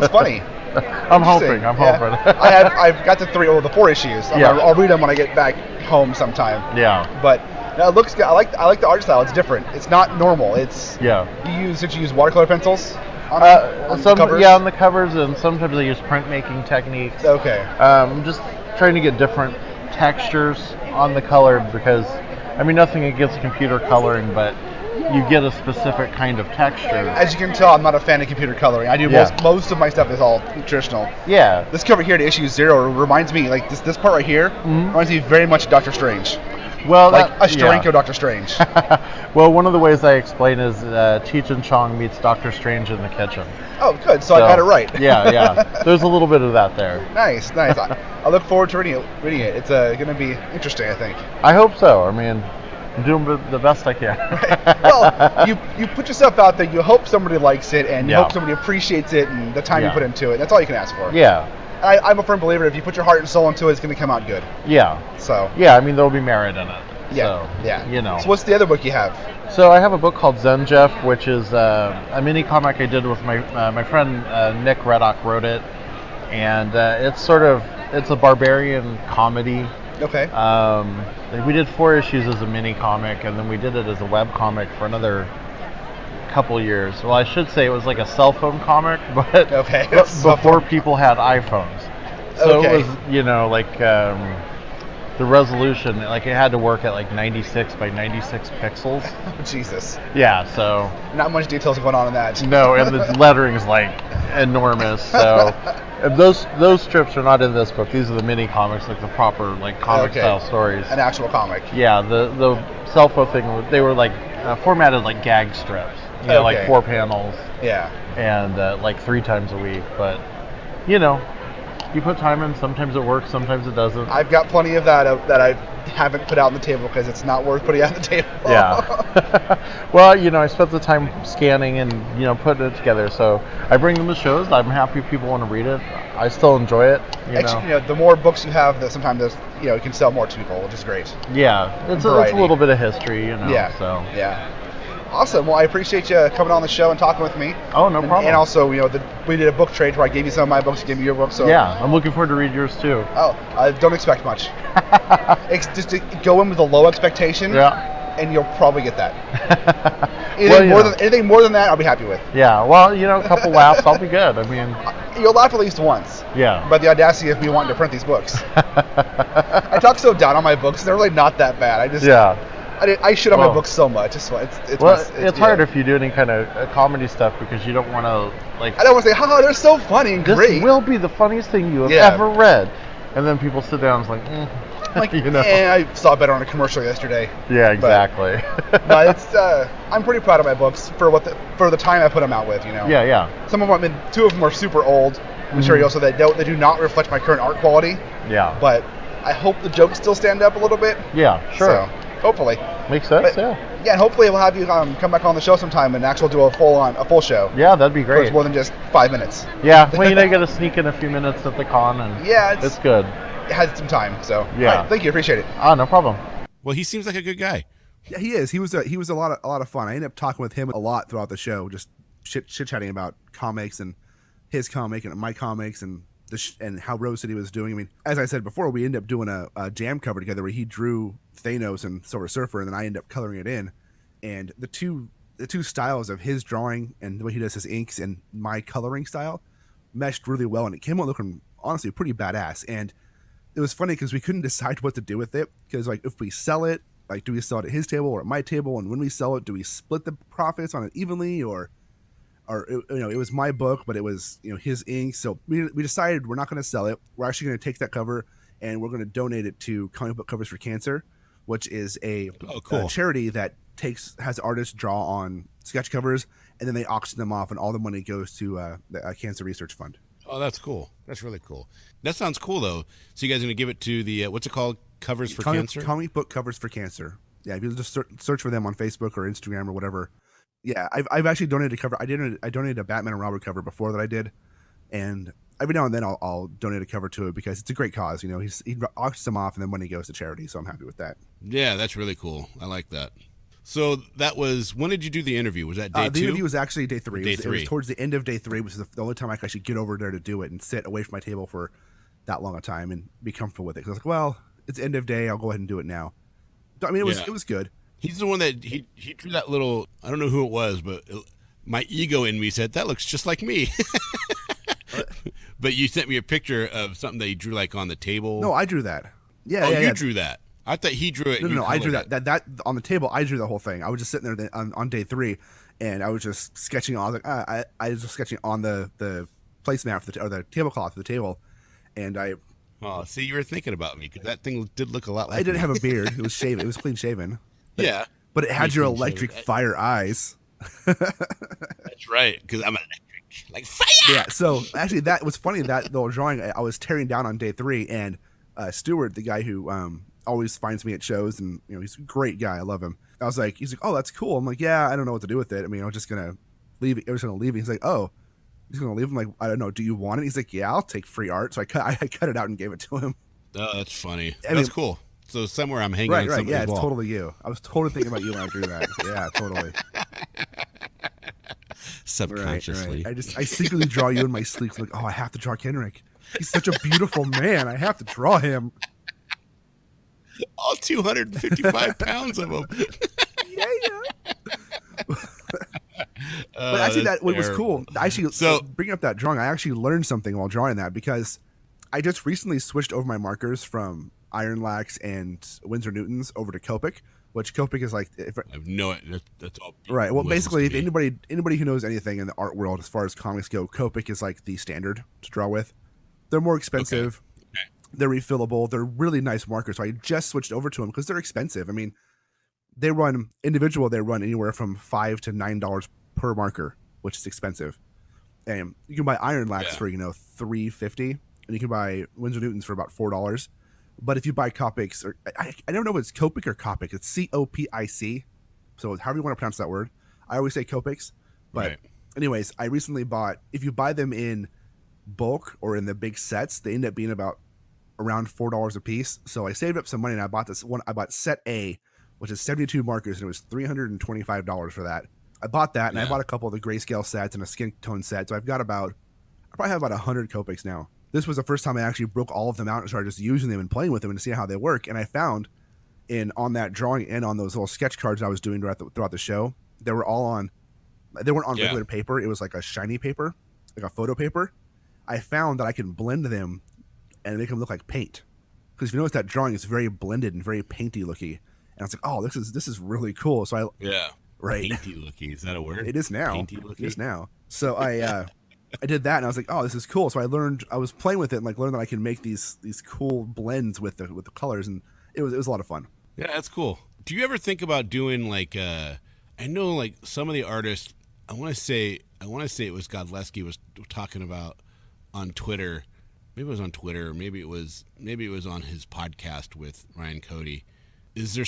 funny. I'm hoping. I've got the 4 issues. I'll read them when I get back home sometime. Yeah. But no, it looks good. I like the art style. It's different. It's not normal. It's Did you use watercolor pencils on the covers? Yeah, on the covers, and sometimes I use printmaking techniques. Okay. I'm just trying to get different textures on the color because, I mean, nothing against computer coloring, but you get a specific kind of texture. As you can tell, I'm not a fan of computer coloring. I do most of my stuff is all traditional. Yeah. This cover here to issue 0 reminds me, like this part right here, reminds me very much of Doctor Strange. Well, like a Steranko Doctor Strange. Well, one of the ways I explain is Cheech and Chong meets Doctor Strange in the kitchen. Oh, good. So I got it right. yeah. There's a little bit of that there. Nice. I look forward to reading it. It's going to be interesting, I think. I hope so. I mean, I'm doing the best I can. Right. Well, you put yourself out there. You hope somebody likes it, and you hope somebody appreciates it and the time you put into it. That's all you can ask for. Yeah. I'm a firm believer. If you put your heart and soul into it, it's going to come out good. Yeah. So. Yeah, I mean, there'll be merit in it. Yeah. So, yeah. You know. So what's the other book you have? So I have a book called Zen Jeff, which is a mini comic I did with my friend Nick Reddock wrote it, and it's a barbarian comedy. Okay. We did 4 issues as a mini comic, and then we did it as a web comic for another couple years. Well, I should say it was like a cell phone comic, but before people had iPhones. So it was, like the resolution, like it had to work at like 96 by 96 pixels. Jesus. Yeah, so not much details going on in that. No, and the lettering's like enormous. So those strips are not in this book. These are the mini comics, like the proper like comic style stories. An actual comic. Yeah, the cell phone thing. They were like formatted like gag strips. Like 4 panels. Yeah. And like 3 times a week, but you put time in. Sometimes it works, sometimes it doesn't. I've got plenty of that I haven't put out on the table because it's not worth putting out on the table. Yeah. Well, I spent the time scanning and putting it together. So I bring them to shows. I'm happy people want to read it. I still enjoy it. Actually, the more books you have, that sometimes you can sell more to people, which is great. Yeah, it's a little bit of history. Yeah. So yeah. Awesome. Well, I appreciate you coming on the show and talking with me. Oh, no problem. And also, we did a book trade where I gave you some of my books, you gave me your books. So yeah, I'm looking forward to read yours too. Oh, don't expect much. Just to go in with a low expectation. Yeah. And you'll probably get that. Anything more than that, I'll be happy with. Yeah. Well, a couple laughs, I'll be good. I mean, you'll laugh at least once. Yeah. But the audacity of me wanting to print these books. I talk so down on my books; they're really not that bad. I shit on my books so much. It's hard if you do any kind of comedy stuff because you don't want to like. I don't want to say, "Haha, they're so funny and great." This will be the funniest thing you have ever read, and then people sit down and it's like, I saw better on a commercial yesterday. Yeah, exactly. But it's I'm pretty proud of my books for the time I put them out with. Yeah. Some of them, 2 of them are super old material, so they do not reflect my current art quality. Yeah. But I hope the jokes still stand up a little bit. Yeah, sure. So, hopefully. Makes sense, Yeah, and hopefully we'll have you come back on the show sometime and actually do a full show. Yeah, that'd be great. It's more than just 5 minutes. Yeah, well, you got to sneak in a few minutes at the con, and it's good. It has some time, so yeah. Right, thank you, appreciate it. No problem. Well, he seems like a good guy. Yeah, he is. He was a lot of fun. I ended up talking with him a lot throughout the show, just chit chatting about comics and his comic and my comics and how Rose City was doing. I mean, as I said before, we ended up doing a jam cover together where he drew Thanos and Silver Surfer, and then I ended up coloring it in. And the two styles of his drawing and the way he does his inks and my coloring style meshed really well, and it came out looking honestly pretty badass. And it was funny because we couldn't decide what to do with it, because like if we sell it, like do we sell it at his table or at my table, and when we sell it, do we split the profits on it evenly, or it was my book, but it was his ink. So we decided we're not going to sell it. We're actually going to take that cover and we're going to donate it to Comic Book Covers for Cancer, which is a charity that has artists draw on sketch covers, and then they auction them off, and all the money goes to the Cancer Research Fund. Oh, that's cool. That's really cool. That sounds cool, though. So you guys are going to give it to the, what's it called? Covers for Cancer? Comic Book Covers for Cancer. Yeah, if you just search for them on Facebook or Instagram or whatever. Yeah, I've actually donated a cover. I donated a Batman and Robin cover before that I did, and every now and then I'll donate a cover to it because it's a great cause. He auctions them off, and then money goes to charity. So I'm happy with that. Yeah, that's really cool. I like that. So that was, when did you do the interview? Was that day 2? The interview was actually day 3. Day 3. It was towards the end of day 3, which is the only time I could actually get over there to do it and sit away from my table for that long a time and be comfortable with it. Because I was like, well, it's end of day. I'll go ahead and do it now. I mean, it was good. He's the one that he drew that little, I don't know who it was, but my ego in me said, that looks just like me. But you sent me a picture of something that he drew like on the table. No, I drew that. Yeah, you drew that. I thought he drew it. No. I drew that on the table. I drew the whole thing. I was just sitting there on day 3, and I was just sketching. I was like, I was just sketching on the placemat or the tablecloth for the table, and I. Oh, see, you were thinking about me because that thing did look a lot like. I didn't me. have a beard. It was shaven. It was clean shaven. Yeah, but it had your electric fire eyes. That's right, because I'm electric, like fire. Yeah. So actually, that was funny. That little drawing I was tearing down on day 3, and Stuart, the guy who always finds me at shows, and he's a great guy. I love him. I was like, he's like, oh, that's cool. I'm like, yeah, I don't know what to do with it. I mean, I was just gonna leave it. I was gonna leave it. He's like, oh, he's gonna leave. I'm like, I don't know. Do you want it? He's like, yeah, I'll take free art. So I cut it out and gave it to him. Oh, that's funny. That's cool. So somewhere I'm hanging right, on somebody's yeah, it's wall. totally you. I was totally thinking about you when I drew that. Yeah, totally. Subconsciously. Right. I secretly draw you in my sleep. Like, oh, I have to draw Kenric. He's such a beautiful man. I have to draw him. All 255 pounds of him. Yeah. But actually, what was cool. Actually, so bringing up that drawing, I actually learned something while drawing that, because I just recently switched over my markers from Iron Lax and Winsor Newtons over to Copic, which Copic is like. I have no idea. That's all. Right. Well, basically, if anybody who knows anything in the art world as far as comics go, Copic is like the standard to draw with. They're more expensive. Okay. They're refillable. They're really nice markers. So I just switched over to them because they're expensive. I mean, they run anywhere from $5 to $9 per marker, which is expensive. And you can buy Iron Lax for $3.50, and you can buy Winsor Newtons for about $4. But if you buy Copics, or I don't know if it's Copic or Copic, it's Copic. So however you want to pronounce that word, I always say Copics. But anyways, I recently bought. If you buy them in bulk or in the big sets, they end up being about around $4 a piece. So I saved up some money and I bought this one. I bought set A, which is 72 markers, and it was $325 for that. I bought that, and I bought a couple of the grayscale sets and a skin tone set. So I probably have about 100 Copics now. This was the first time I actually broke all of them out and started just using them and playing with them and to see how they work. And I found on that drawing and on those little sketch cards I was doing throughout the show, they weren't on regular paper. It was like a shiny paper, like a photo paper. I found that I can blend them and make them look like paint. Because if you notice, that drawing is very blended and very painty looky. And I was like, oh, this is really cool. So right. Painty looky, is that a word? It is now. Painty looky. It is now. So I did that, and I was like, oh, this is cool. So I was playing with it and learned that I can make these cool blends with the colors, and it was a lot of fun. Yeah, that's cool. Do you ever think about doing I know some of the artists, I want to say it was Godleski was talking about on Twitter. Maybe it was on Twitter, or maybe it was on his podcast with Ryan Cody. Is there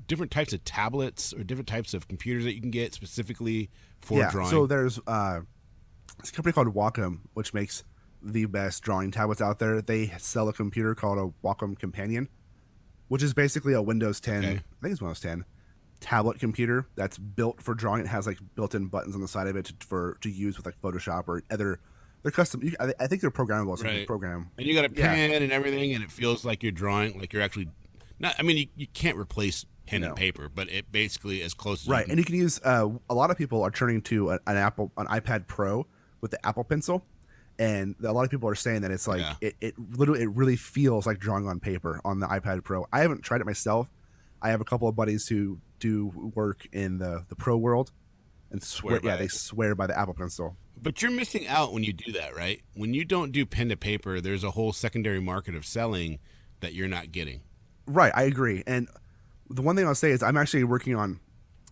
different types of tablets or different types of computers that you can get specifically for drawing? So there's this company called Wacom, which makes the best drawing tablets out there. They sell a computer called a Wacom Companion, which is basically a Windows 10, I think it's Windows 10, tablet computer that's built for drawing. It has built-in buttons on the side of it to use with Photoshop or other. They're custom. I think they're programmable. So you can program. And you got a pen and everything, and it feels like you're drawing, like you're actually not. I mean, you can't replace pen and paper, but it basically as close as right. And you can use. A lot of people are turning to an iPad Pro with the Apple Pencil, and a lot of people are saying that it's it really feels like drawing on paper on the iPad Pro. I haven't tried it myself. I have a couple of buddies who do work in the Pro world, and they swear by the Apple Pencil. But you're missing out when you do that, right? When you don't do pen to paper, there's a whole secondary market of selling that you're not getting. Right, I agree. And the one thing I'll say is I'm actually working on.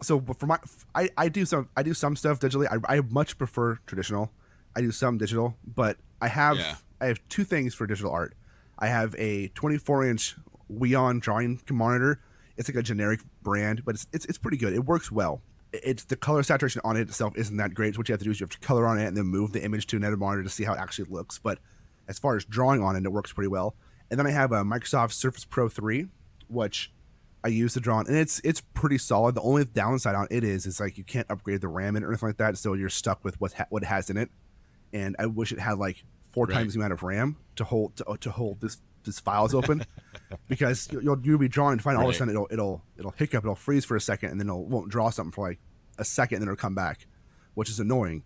So for I do some stuff digitally. I much prefer traditional. I do some digital, but I have two things for digital art. I have a 24-inch Weon drawing monitor. It's like a generic brand, but it's pretty good. It works well. It's the color saturation on it itself isn't that great. So what you have to do is you have to color on it and then move the image to another monitor to see how it actually looks. But as far as drawing on it, it works pretty well. And then I have a Microsoft Surface Pro 3, which I use to draw on, and it's pretty solid. The only downside on it is you can't upgrade the RAM in it or anything like that, so you're stuck with what it has in it. And I wish it had 4 times the amount of RAM to hold this files open, because you'll be drawing and find all of a sudden it'll hiccup, it'll freeze for a second, and then won't draw something for a second, and then it'll come back, which is annoying.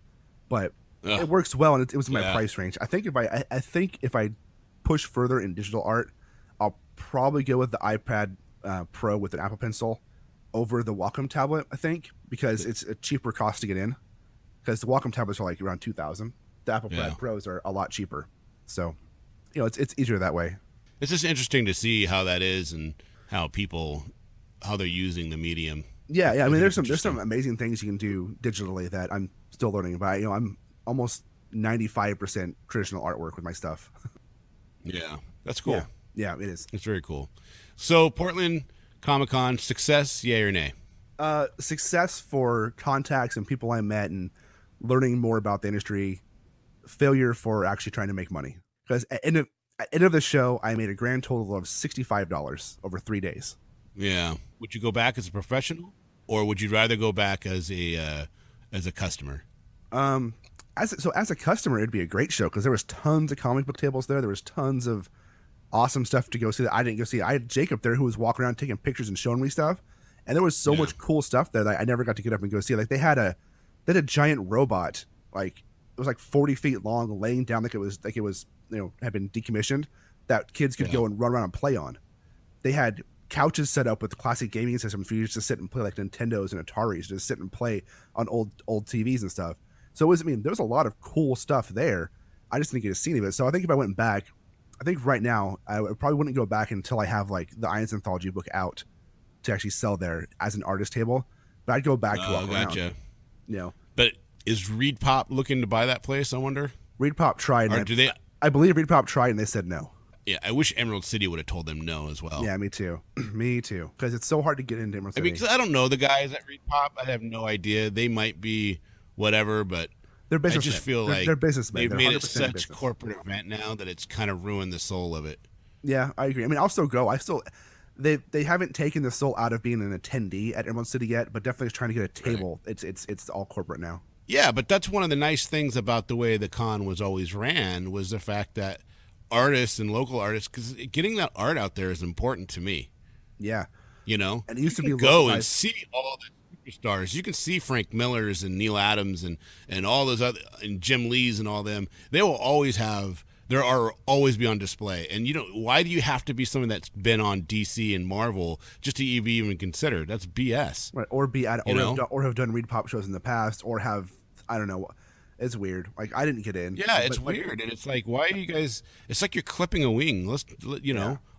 But it works well, and it was in my price range. I think if I push further in digital art, I'll probably go with the iPad Pro with an Apple Pencil over the Wacom tablet, I think, because it's a cheaper cost to get in. Because the Wacom tablets are like around $2,000. The Apple Pad Pros are a lot cheaper. So, it's easier that way. It's just interesting to see how that is and how they're using the medium. Yeah. I mean, there's some amazing things you can do digitally that I'm still learning about. I'm almost 95% traditional artwork with my stuff. Yeah, that's cool. Yeah, it is. It's very cool. So Portland Comic-Con, success, yay or nay? Success for contacts and people I met and learning more about the industry. Failure for actually trying to make money. Because at the end of the show, I made a grand total of $65 over 3 days. Yeah. Would you go back as a professional, or would you rather go back as a customer? As a customer, it'd be a great show because there was tons of comic book tables there. There was tons of awesome stuff to go see that I didn't go see. I had Jacob there who was walking around taking pictures and showing me stuff, and there was so much cool stuff there that I never got to get up and go see. Like they had a giant robot, like it was like 40 feet long, laying down like it was had been decommissioned, that kids could go and run around and play on. They had couches set up with classic gaming systems for you to sit and play like Nintendos and Ataris, just sit and play on old TVs and stuff. So there was a lot of cool stuff there. I just didn't get to see any of it. So I think if I went back, I think right now I probably wouldn't go back until I have like the Irons Anthology book out to actually sell there as an artist table. But I'd go back to walk around. But is Reed Pop looking to buy that place, I wonder? Reed Pop tried. I believe Reed Pop tried and they said no. Yeah, I wish Emerald City would have told them no as well. Yeah, me too. Me too. Because it's so hard to get into Emerald City. I mean, because I don't know the guys at Reed Pop. I have no idea. They might be whatever, but they're I just feel like they're businessmen. They've made it such business. corporate event now that it's kind of ruined the soul of it. Yeah, I agree. I mean, I'll still go. They haven't taken the soul out of being an attendee at Emerald City yet, but definitely trying to get a table. Right. It's all corporate now. Yeah, but that's one of the nice things about the way the con was always ran was the fact that artists and local artists, because getting that art out there is important to me. Yeah, and it used to be go and see all the superstars. You can see Frank Miller's and Neil Adams and all those other and Jim Lee's and all them. They will always be on display. And why do you have to be someone that's been on DC and Marvel just to even consider? That's BS. Right, or have done Reed Pop shows in the past, or have, I don't know. It's weird. Like I didn't get in. Yeah, it's weird, and it's like, why are you guys? It's like you're clipping a wing.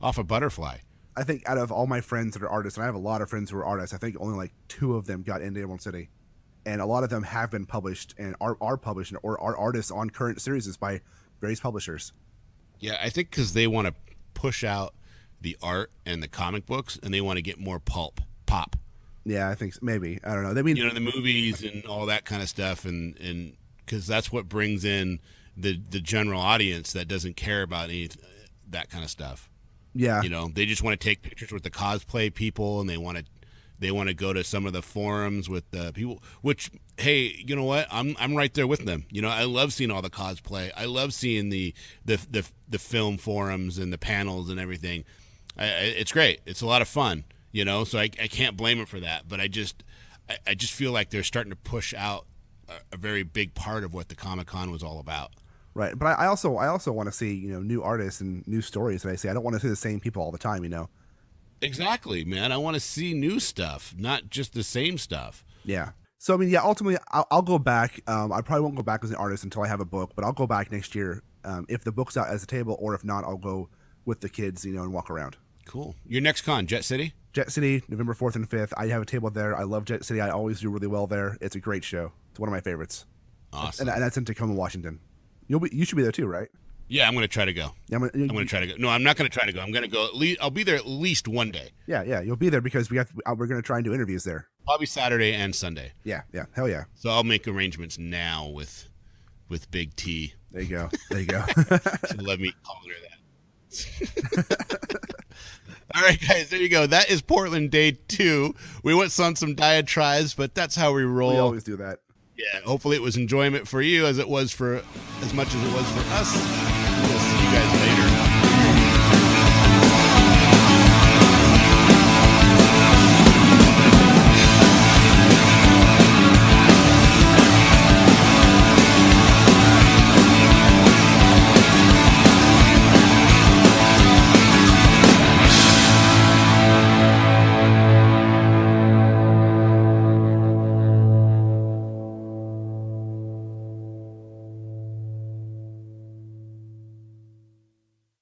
Off a butterfly. I think out of all my friends that are artists, and I have a lot of friends who are artists, I think only like 2 of them got into Emerald City, and a lot of them have been published and are published or are artists on current series by various publishers. Yeah, I think because they want to push out the art and the comic books, and they want to get more pop. Yeah, I think maybe. I don't know. They mean the movies and all that kind of stuff, and because that's what brings in the general audience that doesn't care about that kind of stuff. Yeah, they just want to take pictures with the cosplay people, and they want to go to some of the forums with the people. Which, hey, you know what? I'm right there with them. I love seeing all the cosplay. I love seeing the film forums and the panels and everything. It's great. It's a lot of fun. So I can't blame them for that. But I just feel like they're starting to push out a very big part of what the Comic-Con was all about. Right, but I also want to see new artists and new stories. That I say I don't want to see the same people all the time. Exactly, man. I want to see new stuff, not just the same stuff. Yeah. So I mean, yeah. Ultimately, I'll go back. I probably won't go back as an artist until I have a book, but I'll go back next year if the book's out as a table, or if not, I'll go with the kids, and walk around. Cool. Your next con, Jet City? Jet City, November 4th and 5th. I have a table there. I love Jet City. I always do really well there. It's a great show. It's one of my favorites. Awesome. And that's in Tacoma, Washington. You should be there too, right? Yeah, I'm going to try to go. Yeah, I'm going to try to go. No, I'm not going to try to go. I'm going to go at least. I'll be there at least one day. Yeah, you'll be there because we're going to try and do interviews there. Probably Saturday and Sunday. Yeah, hell yeah. So I'll make arrangements now with Big T. There you go. So let me call her that. All right, guys, there you go. That is Portland Day 2. We went on some diatribes, but that's how we roll. We always do that. Yeah, hopefully it was enjoyment for you as much as it was for us.